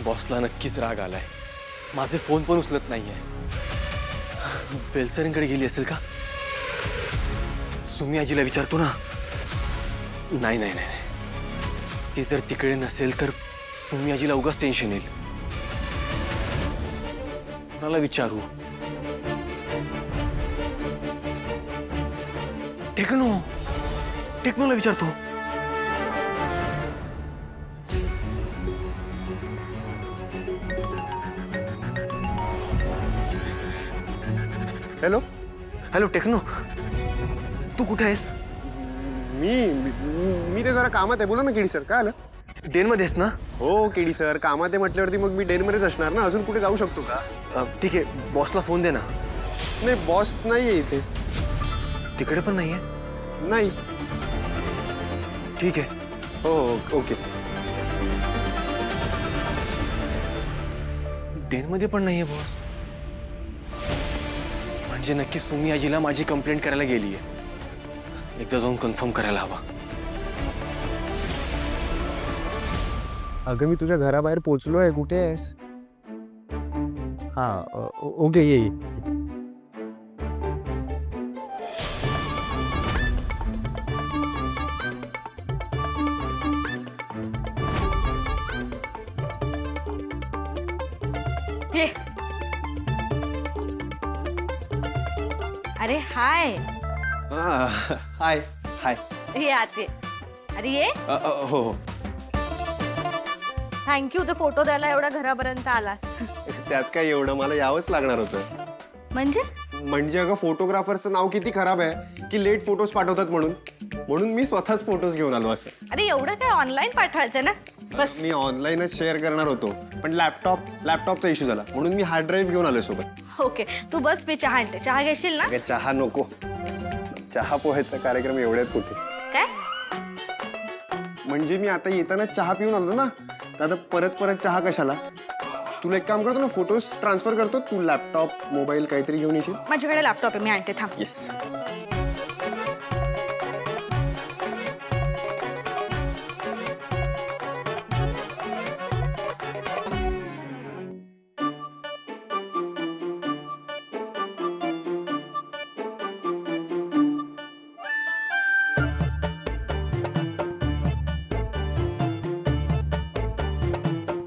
बॉसला नक्कीच राग आलाय. माझे फोन पण उचलत नाहीये. बेलसरींकडे गेली असेल का? सुमी आजीला विचारतो ना. नाही नाही नाही, ती जर तिकडे नसेल तर सुमी आजीला उगाच टेन्शन येईल. कोणाला विचारू? टेक्नोला विचारतो. हॅलो हॅलो टेक्नो, तू कुठे आहेस? मी मी ते जरा कामात आहे. बोला ना केडी सर, काय आलं? डेनमध्ये आहेस ना? हो केडी सर, कामात आहे म्हटल्यावरती मग मी डेनमध्येच असणार ना. अजून कुठे जाऊ शकतो का? ठीक आहे, बॉसला फोन दे ना. नाही, बॉस नाही आहे इथे. तिकडे पण नाहीये? नाही. ठीक आहे. हो हो, ओके. डेनमध्ये पण नाहीये बॉस. म्हणजे नक्की सुमी आजीला माझी कंप्लेंट करायला गेली आहे. एकदा जाऊन कन्फर्म करायला हवा. अगं मी तुझ्या घराबाहेर पोचलोय. कुठे आहेस? हा, ओके, ये. अरे हाय. हाय हाय. ये आते. अरे ये. हो हो. थँक्यू, तो फोटो द्यायला एवढा घरापर्यंत आलास. त्यात काय एवढं, मला यावंच लागणार होतं. म्हणजे अगं फोटोग्राफरचं नाव किती खराब आहे की लेट फोटोज पाठवतात म्हणून मी स्वतःच फोटोज घेऊन आलो. असं अरे एवढं काय ऑनलाईन पाठवायचं ना. बस मी ऑनलाईनच शेअर करणार होतो, पण लॅपटॉपचा इश्यू झाला म्हणून मी हार्ड ड्राईव्ह घेऊन आलो सोबत. ओके, तू बस, मी चहा आणते. चहा घेशील ना? अगं चहा नको. चहा पोहायचा कार्यक्रम एवढ्यात कुठे? काय म्हणजे मी आता येताना चहा पिऊन आलो ना, तर आता परत चहा कशाला? तुला एक काम करतो ना, फोटोज ट्रान्सफर करतो. तू लॅपटॉप मोबाईल काहीतरी घेऊन येशील? माझ्याकडे लॅपटॉप आहे, मी आणते. थांब. येस.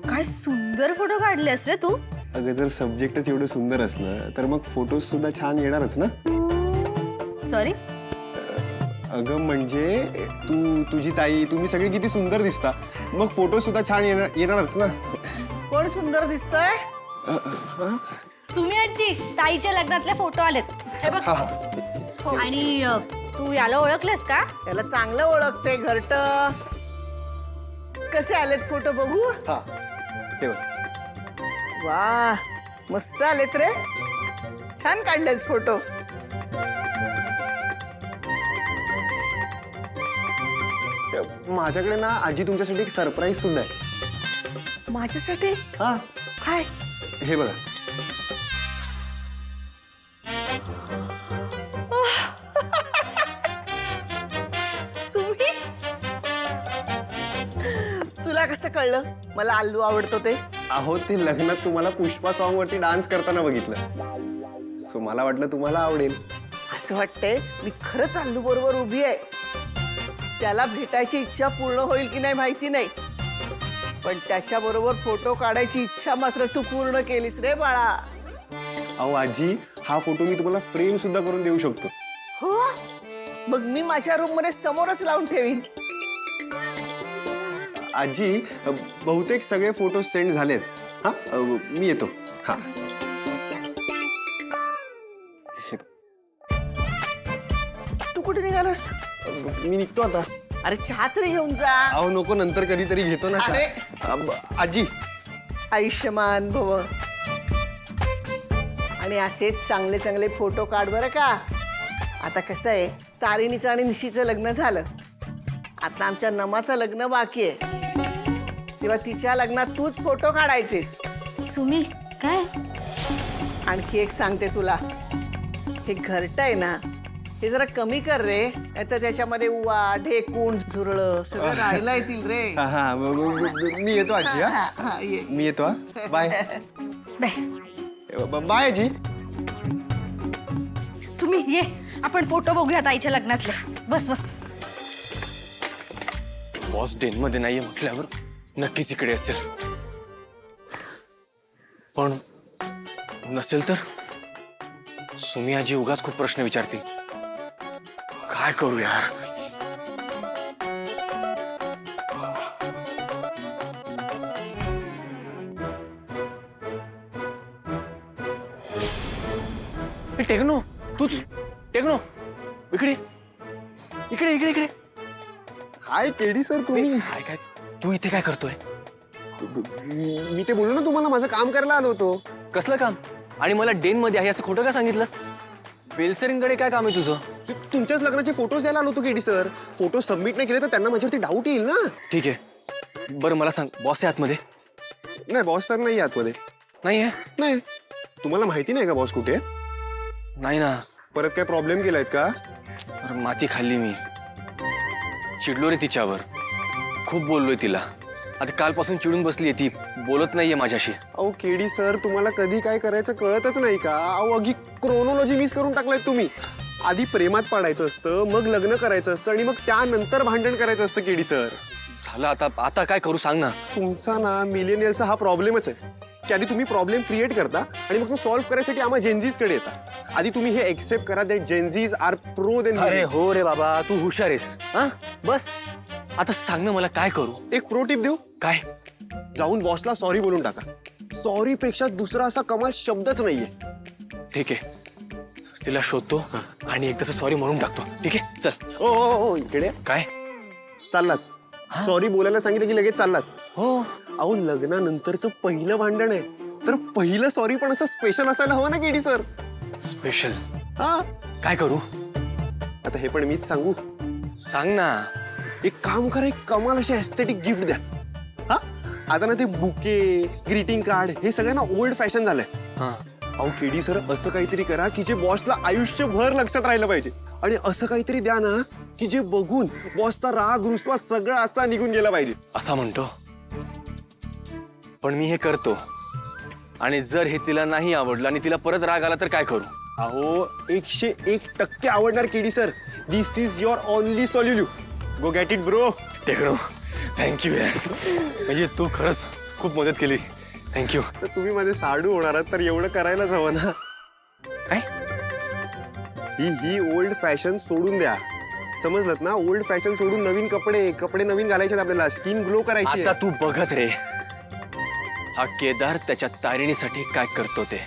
काय सुंदर फोटो काढलेस रे तू. अगं जर सब्जेक्टच एवढं सुंदर असलं तर मग फोटोज सुद्धा छान येणारच ना. सॉरी. अगं म्हणजे तुझी ताई, तुम्ही सगळे किती सुंदर दिसता, मग फोटो सुद्धा छान येणारच ना. कोण सुंदर दिसतंय? सुमी आजी, ताईच्या लग्नातले फोटो आलेत, हे बघ. आणि तू याला ओळखलेस का? त्याला चांगलं ओळखते घरट. कसे आलेत फोटो बघू? हा, ते बघ. वा, मस्त आलेत रे. छान काढलेस फोटो. माझ्याकडे ना आजी तुमच्यासाठी एक सरप्राईज सुद्धा आहे. माझ्यासाठी? हा, काय? हे बघा. तुम्ही? तुला कसं कळलं मला आलू आवडतो ते? अहो, ते लग्नात तुम्हाला पुष्पा सॉन्ग वरती डान्स करताना बघितलं, सो मला वाटलं तुम्हाला आवडेल. असं वाटतंय मी खरंच आलू बरोबर उभी आहे. त्याला भेटायची इच्छा पूर्ण होईल की नाही माहिती नाही, पण त्याच्या बरोबर फोटो काढायची इच्छा मात्र तू पूर्ण केलीस रे बाळा. अहो आजी, हा फोटो मी तुम्हाला फ्रेम सुद्धा करून देऊ शकतो. हो, मग मी माझ्या रूम मध्ये समोरच लावून ठेवीन. आजी, बहुतेक सगळे फोटो सेंड झालेत. हा, मी येतो. हा, तू कुठे निघालास? मी निघतो आता. अरे चहा तरी घेऊन जा. अहो नको, नंतर कधीतरी घेतो ना चहा. अरे. आजी. आयुष्यमान भव. आणि असेच चांगले चांगले फोटो काढ बरं का. आता कसं आहे, तारिणीचं आणि निशीचं लग्न झालं, आता आमच्या नमाचं लग्न बाकी आहे. तेव्हा तिच्या लग्नात तूच फोटो काढायचेस. सुमी, काय? आणखी एक सांगते तुला, हे घरट आहे ना, हे जरा कमी कर रे, नाहीतर त्याच्यामध्ये उवा ढेकूण झुरळ सगळं राहिला येतील रे. हा हा मी येतो आजी. हा हा, ये. मी येतो. हा बाय. बाय आजी. सुमी ये, आपण फोटो बघूया ताईच्या लग्नातले. बस बस बस. बॉस डेनमध्ये नाहीये म्हटल्यावर नक्कीच इकडे असेल. पण नसेल तर सुमी आजी उगाच खूप प्रश्न विचारतील. काय करू यार? टेक्नो, तूच टेक्नो, इकडे इकडे इकडे इकडे. हाय केडी सर, तुम्ही? काय काय तू इथे काय करतोय? मी ते बोललो ना तुम्हाला, माझं काम करायला आलो होतो. कसलं काम? आणि मला डेन मध्ये आहे असं खोटं का सांगितलंस? बेलसरींकडे काय काम आहे तुझं? तुमच्याच लग्नाचे फोटोज द्यायला आलो होतो केडी सर. फोटो सबमिट नाही केले तर त्यांना माझ्यावरती डाऊट येईल ना. ठीक आहे, बरं मला सांग, बॉस आहे आतमध्ये? नाही, बॉस तर नाही आतमध्ये. नाही आहे? नाही. तुम्हाला माहिती नाही का बॉस कुठे आहे? नाही ना. परत काय प्रॉब्लेम केलायत का? अरे माती खाल्ली मी, चिडलो रे तिच्यावर, खूप बोललोय तिला. आता कालपासून चिडून बसलीये ती, बोलत नाहीये माझ्याशी. अहो केडी सर, तुम्हाला कधी काय करायचं कळतच नाही का? अहो अगदी क्रोनॉलॉजी मिस करून टाकलाय तुम्ही. आधी प्रेमात पडायचं असतं, मग लग्न करायचं असतं आणि मग त्यानंतर भांडण करायचं असतं केडी सर. झालं आता, आता काय करू सांग ना. तुमचा ना मिलेनियलचा हा प्रॉब्लेमच आहे की आधी तुम्ही प्रॉब्लेम क्रिएट करता आणि मग तो सॉल्व्ह करायसाठी आम्हा जेनझीजकडे येता. आधी तुम्ही हे एक्सेप्ट करा दॅट जेनझीज आर प्रो देन. अरे हो रे बाबा, तू हुशार आहेस. हा बस आता सांग ना मला काय करू. एक प्रो टिप देऊ? काय? जाऊन बॉसला सॉरी बोलून टाका. सॉरी पेक्षा दुसरा असा कमाल शब्दच नाहीये. ठीक आहे, तिला शोधतो आणि एक तसं सॉरी म्हणून टाकतो. ठीक आहे, चल. ओ इकडे काय? चाललात? सॉरी बोलायला सांगितलं की लगेच चाललात? हो. अहो लग्नानंतरचं पहिलं भांडण आहे, तर पहिलं सॉरी पण असं स्पेशल असायला हवं ना केडी सर. स्पेशल? हा, काय करू? आता हे पण मीच सांगू? सांग ना. एक काम करा, एक कमाल अशी एस्थेटिक गिफ्ट द्या. हा, आता ना ते बुके, ग्रीटिंग कार्ड हे सगळं ना ओल्ड फॅशन झालंय. हा, अहो केडी सर, असं काहीतरी करा की जे बॉसला आयुष्यभर लक्षात राहिलं पाहिजे. आणि असं काहीतरी द्या ना की जे बघून बॉसचा राग रुसवा सगळं असा निघून गेला पाहिजे. असा म्हणतो. पण मी हे करतो, आणि जर हे तिला नाही आवडलं आणि तिला परत राग आला तर काय करू? अहो 101% आवडणार KD sir. This is your only solution. Go get it bro. Techno, thank you यार, म्हणजे तू खरंच खूप मदत केली. थँक्यू. तर तुम्ही माझे साडू होणार आहात तर एवढं करायलाच हवं ना. काय? ही ओल्ड फॅशन सोडून द्या. समजलं ना? ओल्ड फॅशन सोडून नवीन कपडे नवीन घालायचे आपल्याला. स्किन ग्लो करायची. आता तू बघत रे, हा केदार त्याच्या तारिणीसाठी काय करतो ते.